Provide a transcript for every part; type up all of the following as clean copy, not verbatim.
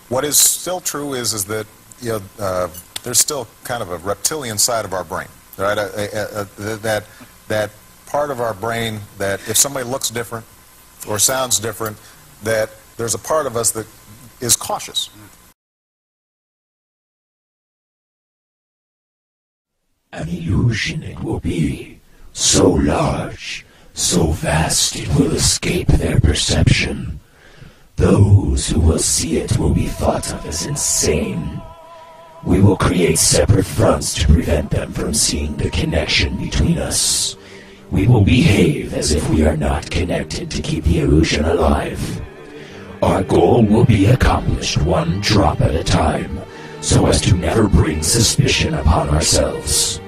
what is still true is that there's still kind of a reptilian side of our brain, right? That part of our brain that if somebody looks different or sounds different, that there's a part of us that is cautious. An illusion it will be, so large, so vast it will escape their perception. Those who will see it will be thought of as insane. We will create separate fronts to prevent them from seeing the connection between us. We will behave as if we are not connected to keep the illusion alive. Our goal will be accomplished one drop at a time, so as to never bring suspicion upon ourselves.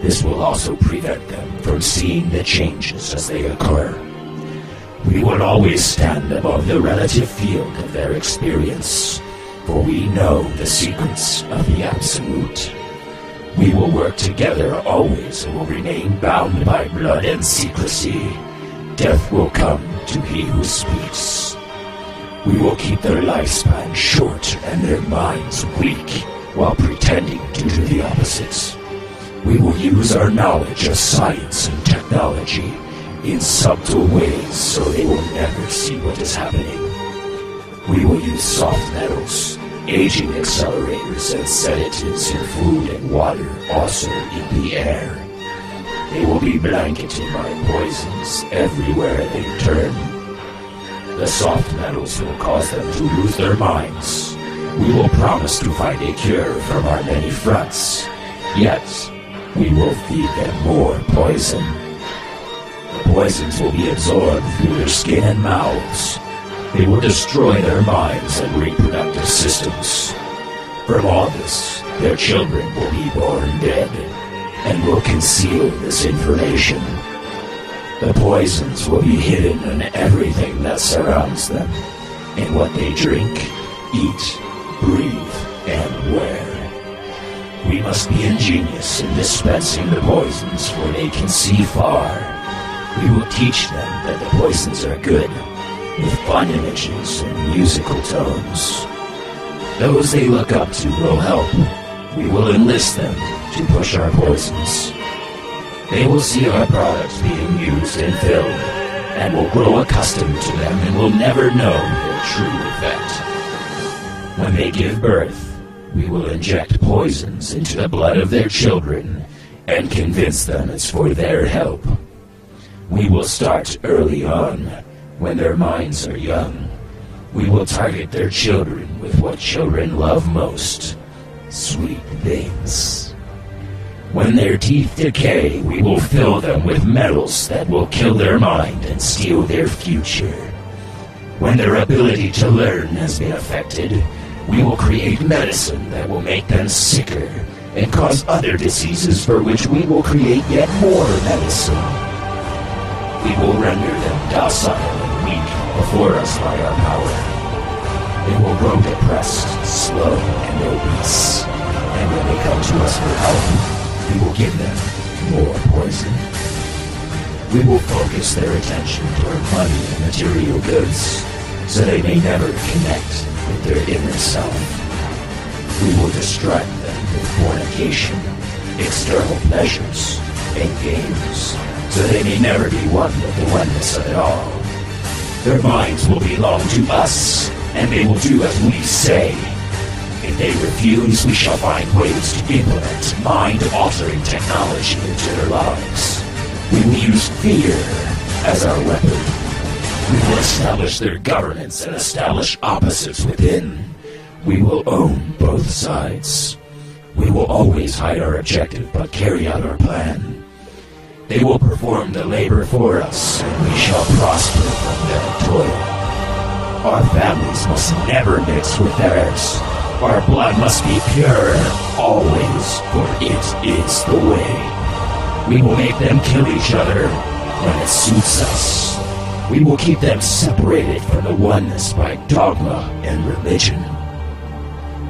This will also prevent them from seeing the changes as they occur. We will always stand above the relative field of their experience, for we know the secrets of the Absolute. We will work together always and will remain bound by blood and secrecy. Death will come to he who speaks. We will keep their lifespan short and their minds weak, while pretending to do the opposite. We will use our knowledge of science and technology in subtle ways so they will never see what is happening. We will use soft metals, aging accelerators, and sedatives in food and water, also in the air. They will be blanketed by poisons everywhere they turn. The soft metals will cause them to lose their minds. We will promise to find a cure from our many fronts, yet we will feed them more poison. The poisons will be absorbed through their skin and mouths. They will destroy their minds and reproductive systems. From all this, their children will be born dead, and will conceal this information. The poisons will be hidden in everything that surrounds them, in what they drink, eat, breathe, and wear. We must be ingenious in dispensing the poisons, for they can see far. We will teach them that the poisons are good, with fun images and musical tones. Those they look up to will help. We will enlist them to push our poisons. They will see our products being used and filled, and will grow accustomed to them and will never know their true effect. When they give birth, we will inject poisons into the blood of their children and convince them it's for their help. We will start early on, when their minds are young. We will target their children with what children love most, sweet things. When their teeth decay, we will fill them with metals that will kill their mind and steal their future. When their ability to learn has been affected, we will create medicine that will make them sicker and cause other diseases for which we will create yet more medicine. We will render them docile and weak before us by our power. They will grow depressed, slow, and obese. And when they come to us for help, we will give them more poison. We will focus their attention toward money and material goods, so they may never connect with their inner self. We will distract them with fornication, external pleasures, and games, so they may never be one with the oneness of it all. Their minds will belong to us, and they will do as we say. If they refuse, we shall find ways to implement mind-altering technology into their lives. We will use fear as our weapon. We will establish their governments and establish opposites within. We will own both sides. We will always hide our objective but carry out our plan. They will perform the labor for us, and we shall prosper from their toil. Our families must never mix with theirs. Our blood must be pure, always, for it is the way. We will make them kill each other when it suits us. We will keep them separated from the oneness by dogma and religion.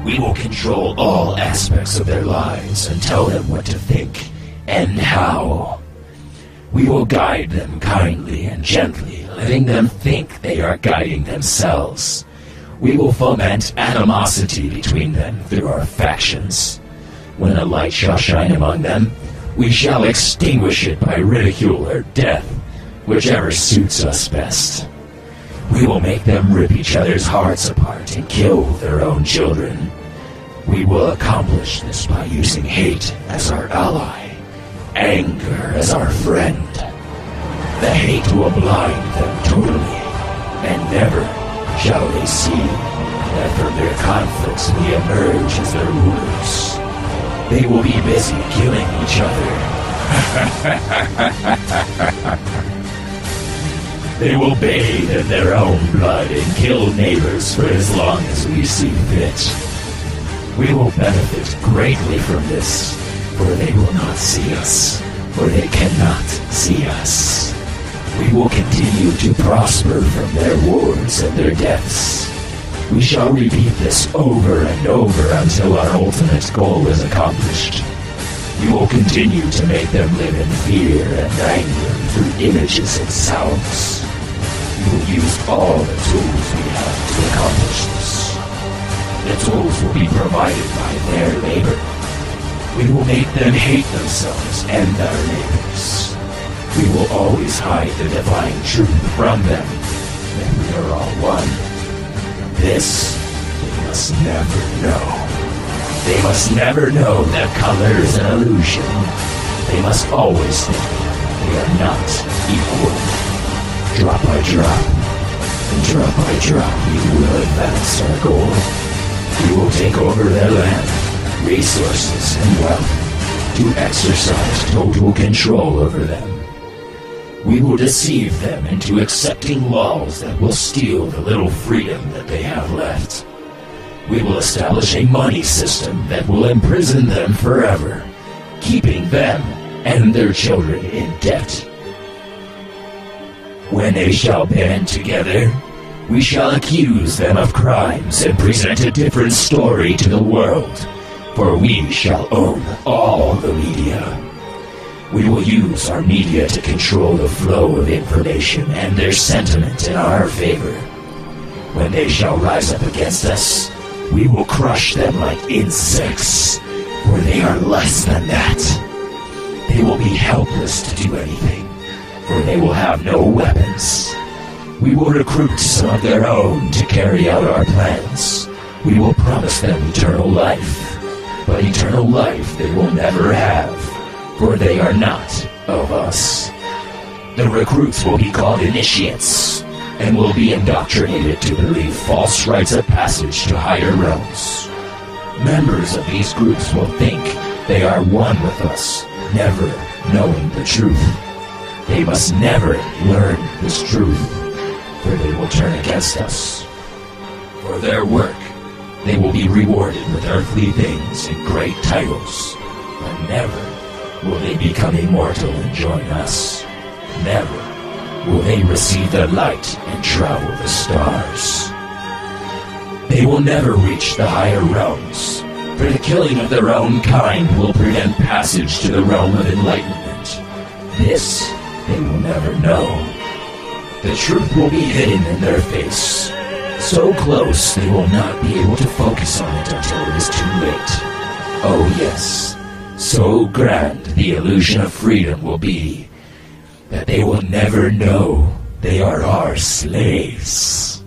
We will control all aspects of their lives and tell them what to think and how. We will guide them kindly and gently, letting them think they are guiding themselves. We will foment animosity between them through our factions. When a light shall shine among them, we shall extinguish it by ridicule or death, whichever suits us best. We will make them rip each other's hearts apart and kill their own children. We will accomplish this by using hate as our ally, anger as our friend. The hate will blind them totally, and never shall they see that from their conflicts we emerge as their rulers. They will be busy killing each other. They will bathe in their own blood and kill neighbors for as long as we see fit. We will benefit greatly from this, for they will not see us, for they cannot see us. We will continue to prosper from their wars and their deaths. We shall repeat this over and over until our ultimate goal is accomplished. We will continue to make them live in fear and anger through images and sounds. We will use all the tools we have to accomplish this. The tools will be provided by their labor. We will make them hate themselves and their neighbors. We will always hide the divine truth from them, that we are all one. This they must never know. They must never know that color is an illusion. They must always think they are not equal. Drop by drop, and drop by drop, we will advance our goal. We will take over their land, resources, and wealth, to exercise total control over them. We will deceive them into accepting laws that will steal the little freedom that they have left. We will establish a money system that will imprison them forever, keeping them and their children in debt. When they shall band together, we shall accuse them of crimes and present a different story to the world, for we shall own all the media. We will use our media to control the flow of information and their sentiment in our favor. When they shall rise up against us, we will crush them like insects, for they are less than that. They will be helpless to do anything, for they will have no weapons. We will recruit some of their own to carry out our plans. We will promise them eternal life, but eternal life they will never have, for they are not of us. The recruits will be called initiates, and will be indoctrinated to believe false rites of passage to higher realms. Members of these groups will think they are one with us, never knowing the truth. They must never learn this truth, for they will turn against us. For their work, they will be rewarded with earthly things and great titles, but never will they become immortal and join us. Never will they receive the light and travel the stars. They will never reach the higher realms, for the killing of their own kind will prevent passage to the realm of enlightenment. This they will never know. The truth will be hidden in their face, so close they will not be able to focus on it until it is too late. Oh yes, so grand the illusion of freedom will be, that they will never know they are our slaves.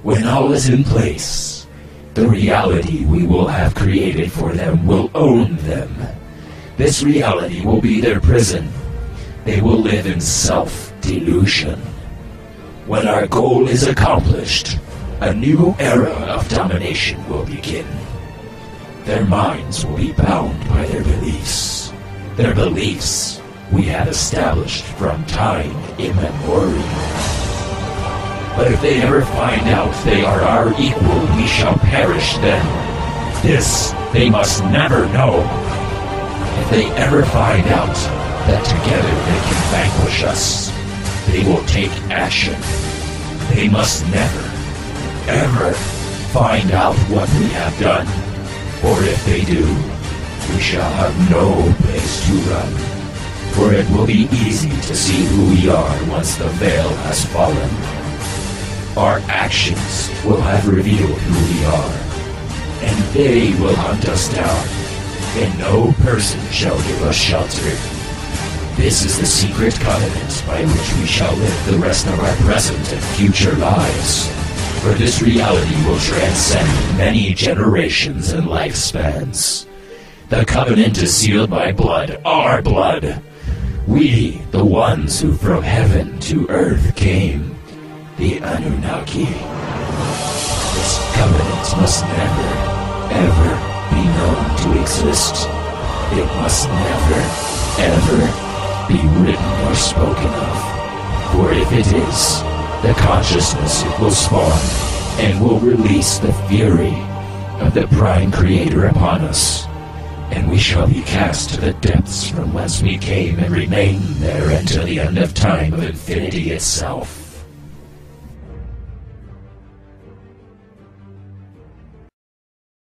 When all is in place, the reality we will have created for them will own them. This reality will be their prison. They will live in self-delusion. When our goal is accomplished, a new era of domination will begin. Their minds will be bound by their beliefs. Their beliefs we have established from time immemorial. But if they ever find out they are our equal, we shall perish then. This they must never know. If they ever find out that together they can vanquish us, they will take action. They must never, ever find out what we have done. For if they do, we shall have no place to run. For it will be easy to see who we are once the veil has fallen. Our actions will have revealed who we are, and they will hunt us down, and no person shall give us shelter. This is the secret covenant by which we shall live the rest of our present and future lives. For this reality will transcend many generations and lifespans. The covenant is sealed by blood, our blood. We, the ones who from heaven to earth came, the Anunnaki. This covenant must never, ever be known to exist. It must never, ever be written or spoken of. For if it is, the consciousness it will spawn, and will release the fury of the Prime Creator upon us, and we shall be cast to the depths from whence we came and remain there until the end of time of infinity itself.